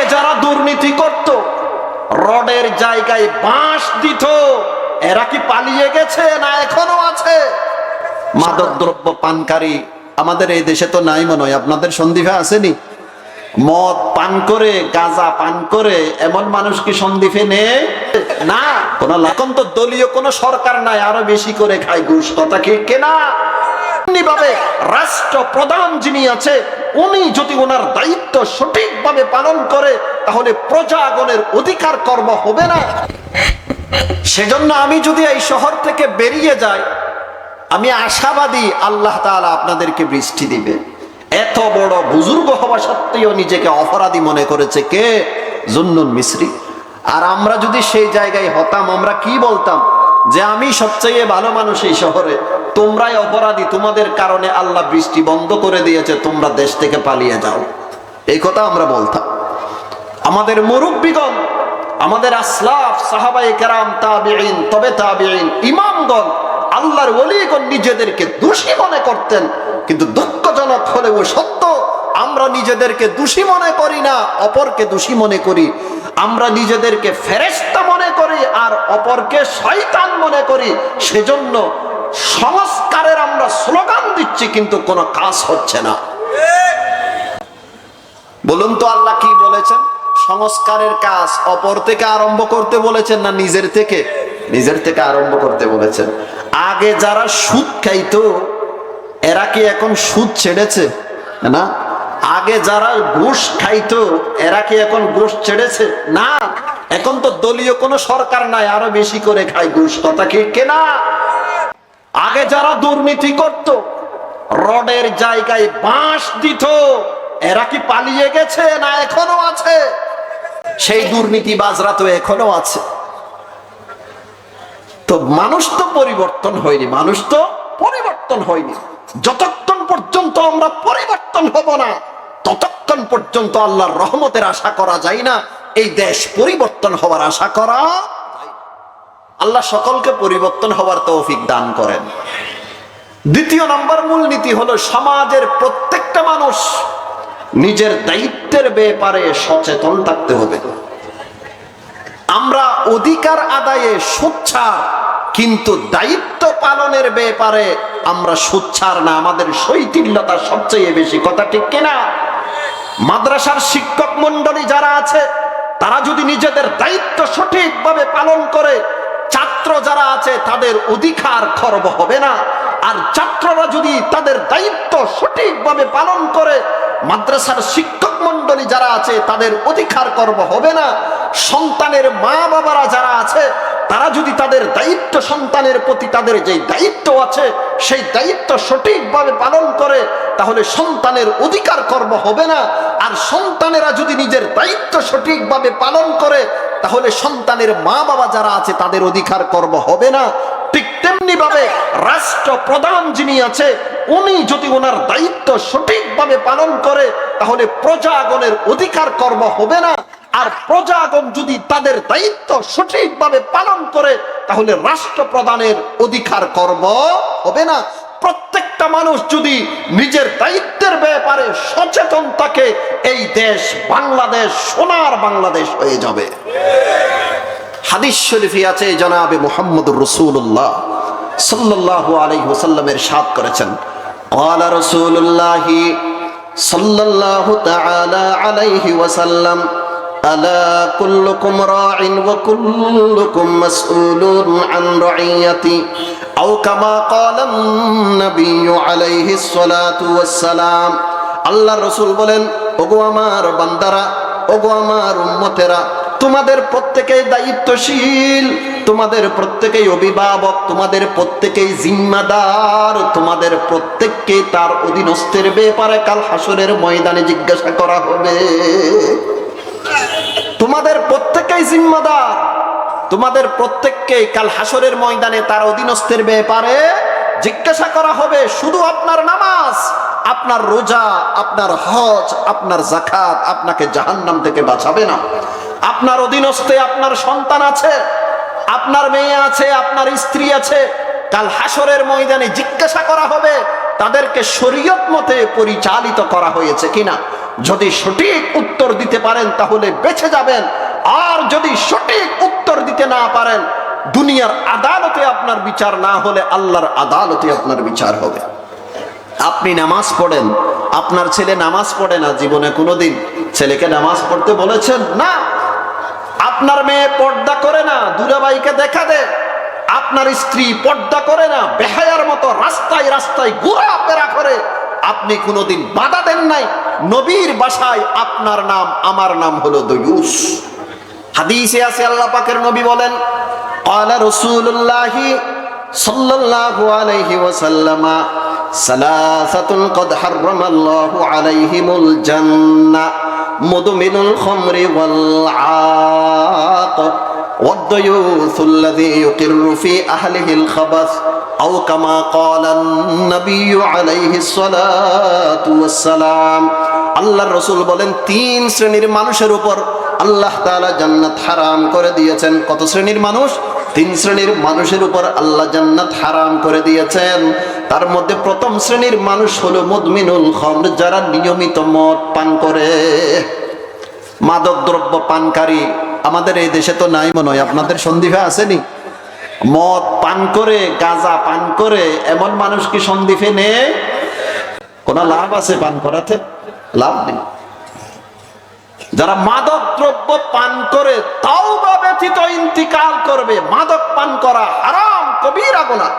আগে যারা দুর্নীতি করত, রডের জায়গায় বাঁশ দিত, এরা কি পালিয়ে গেছে না এখনো আছে? মাদক দ্রব্য পানকারী আমাদের এই দেশে তো নাই মনে হয়, আপনাদের সন্দ্বীপে আসেনি? মদ পান করে, গাঁজা পান করে এমন মানুষ কি সন্দ্বীপে নেই? না। কোন এখন তো দলীয় কোন সরকার নাই, আরো বেশি করে খায় ঘুষ, কথা কি কেনা? ভাবে রাষ্ট্র প্রধান যিনি আছে, উনি যদি ওনার দায়িত্ব সঠিকভাবে পালন করে, তাহলে প্রজাগণের অধিকার কর্ম হবে না। সেজন্য আমি যদি এই শহর থেকে বেরিয়ে যাই, আমি আশাবাদী আল্লাহ তাআলা আপনাদেরকে বৃষ্টি দিবে। এত বড় বুজুর্গ হওয়া সত্ত্বেও নিজেকে অপরাধী মনে করেছে কে? জুন্নুন মিসরি। আর আমরা যদি সেই জায়গায় হতাম, আমরা কি বলতাম? যে আমি সবচেয়ে ভালো মানুষ এই শহরে, তোমরাই অপরাধী, তোমাদের কারণে আল্লাহ বৃষ্টি বন্ধ করে দিয়েছে, তোমরা দেশ থেকে পালিয়ে যাও। এই কথা আমরা বলতাম। আমাদের মুরব্বীগণ, আমাদের আসলাফ, সাহাবায়ে কেরাম, তাবিঈন, তবে তাবিঈন, ইমামগণ, আল্লাহর ওলিগণ নিজেদেরকে দোষী মনে করতেন। কিন্তু দুঃখজনক হলেও সত্য, আমরা নিজেদেরকে দোষী মনে করি না, অপরকে দোষী মনে করি। আমরা নিজেদেরকে ফেরেশতা মনে করি আর অপরকে শয়তান মনে করি। সেজন্য সংস্কারের আমরা স্লোগান দিচ্ছি, কিন্তু কোনো কাজ হচ্ছে না। বলুন তো আল্লাহ কি বলেছেন? সংস্কারের কাজ অপর থেকে আরম্ভ করতে বলেছেন না নিজের থেকে? নিজের থেকে আরম্ভ করতে বলেছেন। আগে যারা সুদ খাইতো, এরা কি এখন সুদ ছেড়েছে? না। আগে যারা ঘুষ খাইতো, এরা কি এখন ঘুষ ছেড়েছে? না। এখন তো দলীয় কোনো সরকার নাই, আরো বেশি করে খায় ঘুষ, কথা কি কেনা? আগে যারা দুর্নীতি করত, রডের জায়গায় বাঁশ দিত, এরা কি পালিয়ে গেছে না এখনো আছে? সেই দুর্নীতিবাজরা তো এখনো আছে। তো মানুষ তো পরিবর্তন হয়নি, মানুষ তো পরিবর্তন হয়নি। যতক্ষণ পর্যন্ত আমরা পরিবর্তন হব না, ততক্ষণ পর্যন্ত আল্লাহর রহমতের আশা করা যায় না, এই দেশ পরিবর্তন হওয়ার আশা করা। আল্লাহ সকলকে পরিবর্তন হওয়ার তৌফিক দান করেন। দ্বিতীয় নম্বর মূলনীতি হলো, সমাজের প্রত্যেকটা মানুষ নিজের দায়িত্বের ব্যাপারে সচেতন থাকতে হবে। আমরা অধিকার আদায়ে সোচ্চার, কিন্তু দায়িত্ব পালনের ব্যাপারে আমরা সোচ্চার না। আমাদের শৈথিল্যতা সবচেয়ে বেশি, কথা ঠিক কিনা? মাদ্রাসার শিক্ষক মন্ডলী যারা আছে, তারা যদি নিজেদের দায়িত্ব সঠিকভাবে পালন করে, ছাত্র যারা আছে তাদের অধিকার খর্ব হবে না। আর ছাত্ররা যদি তাদের দায়িত্ব সঠিকভাবে পালন করে, মাদ্রাসার শিক্ষক মন্ডলী যারা আছে তাদের অধিকার খর্ব হবে না। সন্তানের মা বাবারা যারা আছে, তারা যদি তাদের দায়িত্ব, সন্তানের প্রতি তাদের যে দায়িত্ব আছে, সেই দায়িত্ব সঠিকভাবে পালন করে, তাহলে সন্তানের অধিকার খর্ব হবে না। আর সন্তানেরা যদি নিজের দায়িত্ব সঠিকভাবে পালন করে, তাহলে সন্তানের মা বাবা যারা আছে তাদের অধিকার খর্ব হবে না। ঠিক তেমনি ভাবে রাষ্ট্র প্রধান যিনি আছে, উনি যদি ওনার দায়িত্ব সঠিকভাবে পালন করে, তাহলে প্রজাগণের অধিকার কর্ম হবে না। আর প্রজাগণ যদি তাদের দায়িত্ব সঠিকভাবে পালন করে, তাহলে রাষ্ট্র প্রধানের অধিকার কর্ম হবে না। প্রত্যেকটা মানুষ যদি নিজের দায়িত্বের ব্যাপারে সচেতন থাকে, এই দেশ বাংলাদেশ সোনার বাংলাদেশ হয়ে যাবে। হাদিস শরীফে আছে, জনাবে মুহাম্মদুর রাসূলুল্লাহ সাল্লাল্লাহু আলাইহি ওয়াসাল্লামের ইরশাদ করেছেন, ক্বালা রাসূলুল্লাহ সাল্লাল্লাহু তাআলা আলাইহি ওয়াসাল্লাম, আলা কুল্লুকুম রা'ইন ওয়া কুল্লুকুম মাসউলুন আন রা'ইয়াতি, আও কামা ক্বালা নবিয়্যু আলাইহিস সালাতু ওয়াস সালাম। আল্লাহর রাসূল বলেন, ওগো আমার বান্দারা, ওগো আমার উম্মতেরা, তোমাদের প্রত্যেকেই দায়িত্বশীল, তোমাদের প্রত্যেকেই অভিভাবক, তোমাদের প্রত্যেকেই জিম্মাদার, তোমাদের প্রত্যেককে তার অধীনস্থের ব্যাপারে কাল হাসরের ময়দানে জিজ্ঞাসা করা হবে। তোমাদের প্রত্যেকেই জিম্মাদার, তোমাদের প্রত্যেককে কাল হাসরের ময়দানে তার অধীনস্থের ব্যাপারে জিজ্ঞাসা করা হবে। শুধু আপনার নামাজ, আপনার রোজা, আপনার হজ, আপনার যাকাত আপনাকে জাহান্নাম থেকে বাঁচাবে না। আপনার অধীনস্থে আপনার সন্তান আছে, আপনার মেয়ে আছে, আপনার স্ত্রী আছে, কাল হাসরের ময়দানে জিজ্ঞাসা করা হবে তাদেরকে শরীয়ত মতে পরিচালিত করা হয়েছে কিনা, যদি সঠিক উত্তর দিতে পারেন তাহলে বেঁচে যাবেন, আর যদি সঠিক উত্তর দিতে না পারেন দুনিয়ার আদালতে আপনার বিচার না হলে আল্লাহর আদালতে আপনার বিচার হবে। আপনি নামাজ পড়েন, আপনার ছেলে নামাজ পড়ে না, জীবনে কোনোদিন ছেলেকে নামাজ পড়তে বলেছেন? না। আপনার মেয়ে পর্দা করে না, দুলাভাইকে দেখা দেয়। আপনার স্ত্রী পর্দা করে না, বেহায়ার মতো রাস্তায় রাস্তায় ঘোরাফেরা করে, আপনি কোনোদিন বাধা দেন নাই। নবীর বাসায় আপনার নাম আমার নাম হলো দয়ুস। হাদিসে আছে আল্লাহ পাকের নবী বলেন, ক্বালা রাসূলুল্লাহি সাল্লাল্লাহু আলাইহি ওয়াসাল্লাম, সালাসাতুন ক্বাদ হারামাল্লাহু আলাইহিমুল জান্নাহ, মুদমিনুল খামরি ওয়াল আaq والضيوث الذي يقر في أهله الخبث أو كما قال النبي عليه الصلاة والسلام। আল্লাহর রাসূল বলেন, তিন শ্রেণীর মানুষের উপর আল্লাহ তাআলা জান্নাত হারাম করে দিয়েছেন। কত শ্রেণীর মানুষ? তিন শ্রেণীর মানুষের উপর আল্লাহ জান্নাত হারাম করে দিয়েছেন। তার মধ্যে প্রথম শ্রেণীর মানুষ হলো মুদমিনুল খামর, যারা নিয়মিত মদ পান করে। মাদক দ্রব্য পানকারী আমাদের এই দেশে তো নাই মনে হয়, আপনাদের সন্দ্বীপে আসেনি? মদ পান করে, গাঁজা পান করে এমন মানুষ কি সন্দ্বীপে নেই? কোন লাভ আছে পান করাতে? লাভ নেই। যারা মাদক দ্রব্য পান করে তাওবা ব্যতীত ইন্তিকাল করবে, মাদক পান করা হারাম, কবিরা গুনাহ।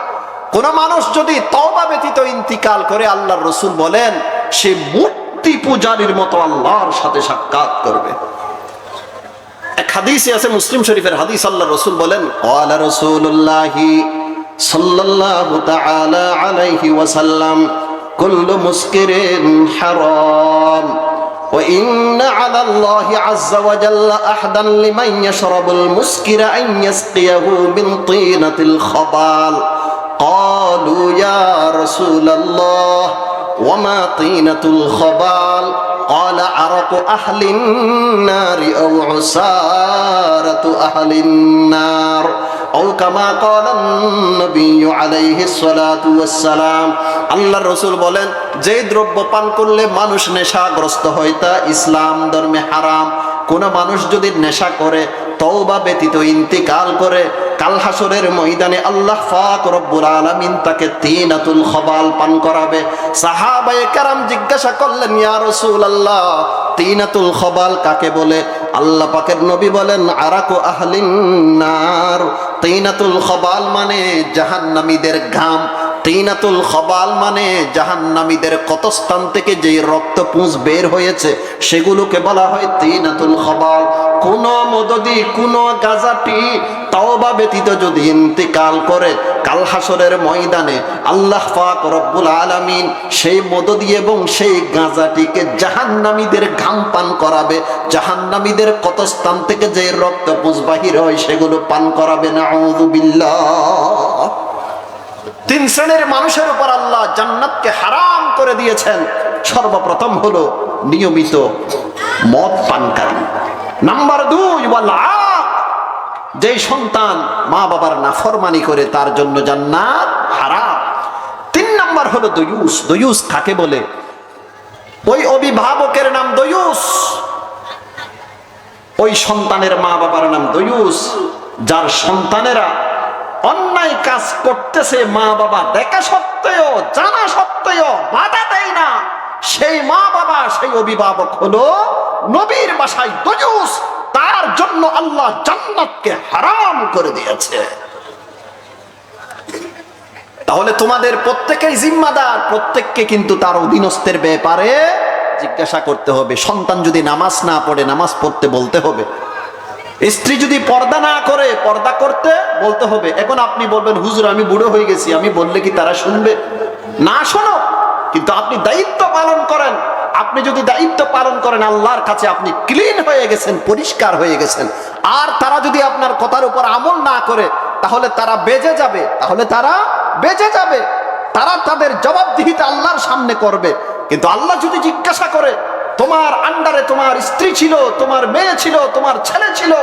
কোন মানুষ যদি তাওবা ব্যতীত ইন্তিকাল করে, আল্লাহর রাসূল বলেন সে মূর্তি পূজারীর মতো আল্লাহর সাথে সাক্ষাৎ করবে। এক হাদিসে আছে, মুসলিম শরীফের হাদিস, আল্লাহর রাসূল বলেন, ক্বালা রাসূলুল্লাহি সাল্লাল্লাহু তাআলা আলাইহি ওয়াসাল্লাম, কুল্লু মুসকিরিন হারাম ওয়া ইন্না আলা আল্লাহি আযজা ওয়া জাল্লা আহদান লিমান ইয়াশরাবুল মুসকিরা আন ইয়াসকিয়াহু মিন তিনাতিল খাবাল। ক্বালু ইয়া রাসূলাল্লাহ ওয়া মা তিনাতুল খাবাল? قال عرق أهل النار أو عسارة أهل النار أو كما قال النبي عليه الصلاة والسلام। আল্লাহর রাসূল বলেন, যে দ্রব্য পান করলে মানুষ নেশাগ্রস্ত হয় তা ইসলাম ধর্মে হারাম। কোন মানুষ যদি নেশা করে, তওবা ব্যতীত ইন্তিকাল করে, কাল হাসরের ময়দানে আল্লাহ পাক রব্বুল আলামিন তাকে তিনাতুল খাবাল পান করাবে। সাহাবায়ে কেরাম জিজ্ঞাসা করলেন, ইয়া রাসূলুল্লাহ, তিনাতুল খাবাল কাকে বলে? আল্লাহ পাকের নবী বলেন, আরাকু আহলিন নার। তিনাতুল খাবাল মানে জাহান্নামীদের ঘাম। তিনাতুল খাবাল মানে জাহান্নামীদের কতস্থান থেকে যে রক্তপুঞ্জ বের হয়েছে সেগুলোকে বলা হয় তিনাতুল খাবাল। কোন মদদি, কোন গাজাটি তাওবা ব্যতীত যদি ইন্তিকাল করে, কাল হাসরের ময়দানে আল্লাহ পাক রব্বুল আলামিন সেই মদদি এবং সেই গাজাটিকে জাহান্নামীদের ঘাম পান করাবে। জাহান্নামীদের কতস্থান থেকে যে রক্তপুঞ্জ বাহির হয় সেগুলো পান করাবে। নাউযু বিল্লাহ। তিন শ্রেণীর মানুষের উপর আল্লাহ জান্নাতকে হারাম করে দিয়েছেন। সর্বপ্রথম হলো নিয়মিত মদ পানকারী। নাম্বার 2, ওয়াল আaq, যেই সন্তান মা বাবার নাফরমানি করে তার জন্য জান্নাত হারাম। 3 নাম্বার হলো দয়ুস। দয়ুস কাকে বলে? ওই অভিভাবকের নাম দয়ুস, ওই সন্তানের মা বাবার নাম দয়ুস, যার সন্তানেরা অন্যায় কাজ করতেছে, মা বাবা দেখা সত্ত্বেও, জানা সত্ত্বেও বাধা দেয় না, সেই মা বাবা, সেই অভিভাবক হলো নবীর বাসায় দয়ুস। তার জন্য আল্লাহ জান্নাতকে হারাম করে দিয়েছে। তাহলে তোমাদের প্রত্যেকেই জিম্মাদার, প্রত্যেককে কিন্তু তার অধীনস্থের ব্যাপারে জিজ্ঞাসা করতে হবে। সন্তান যদি নামাজ না পড়ে, নামাজ পড়তে বলতে হবে। স্ত্রী যদি পর্দা না করে, পর্দা করতে বলতে হবে। এখন আপনি বলবেন, হুজুর আমি বুড়ো হয়ে গেছি, আমি বললে কি তারা শুনবে? না শোনো, কিন্তু আপনি দায়িত্ব পালন করেন। আপনি যদি দায়িত্ব পালন করেন, আল্লাহর কাছে আপনি ক্লিন হয়ে গেছেন, পরিষ্কার হয়ে গেছেন। আর তারা যদি আপনার কথার উপর আমল না করে, তাহলে তারা বেঁচে যাবে, তারা তাদের জবাবদিহিতা আল্লাহর সামনে করবে। কিন্তু আল্লাহ যদি জিজ্ঞাসা করে, তোমার আন্ডারে তোমার স্ত্রী ছিল, তোমার মেয়ে ছিল, তোমার ছেলে ছিল,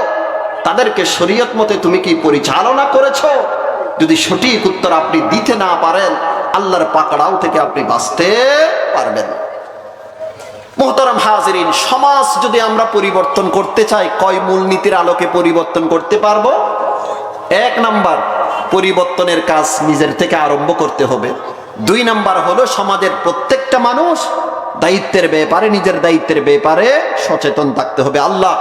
তাদেরকে শরীয়ত মতে তুমি কি পরিচালনা করেছো? যদি সঠিক উত্তর আপনি দিতে না পারেন, আল্লাহর পাকড়াও থেকে আপনি বাঁচতে পারবেন। মুহতারাম হাজিরিন, সমাজ যদি আমরা পরিবর্তন করতে চাই, কয় মূলনীতির আলোকে পরিবর্তন করতে পারবো? এক নাম্বার, পরিবর্তনের কাজ নিজের থেকে আরম্ভ করতে হবে। দুই নাম্বার হলো সমাজের প্রত্যেকটা মানুষ দায়িত্বের ব্যাপারে, নিজের দায়িত্বের ব্যাপারে সচেতন থাকতে হবে। আল্লাহ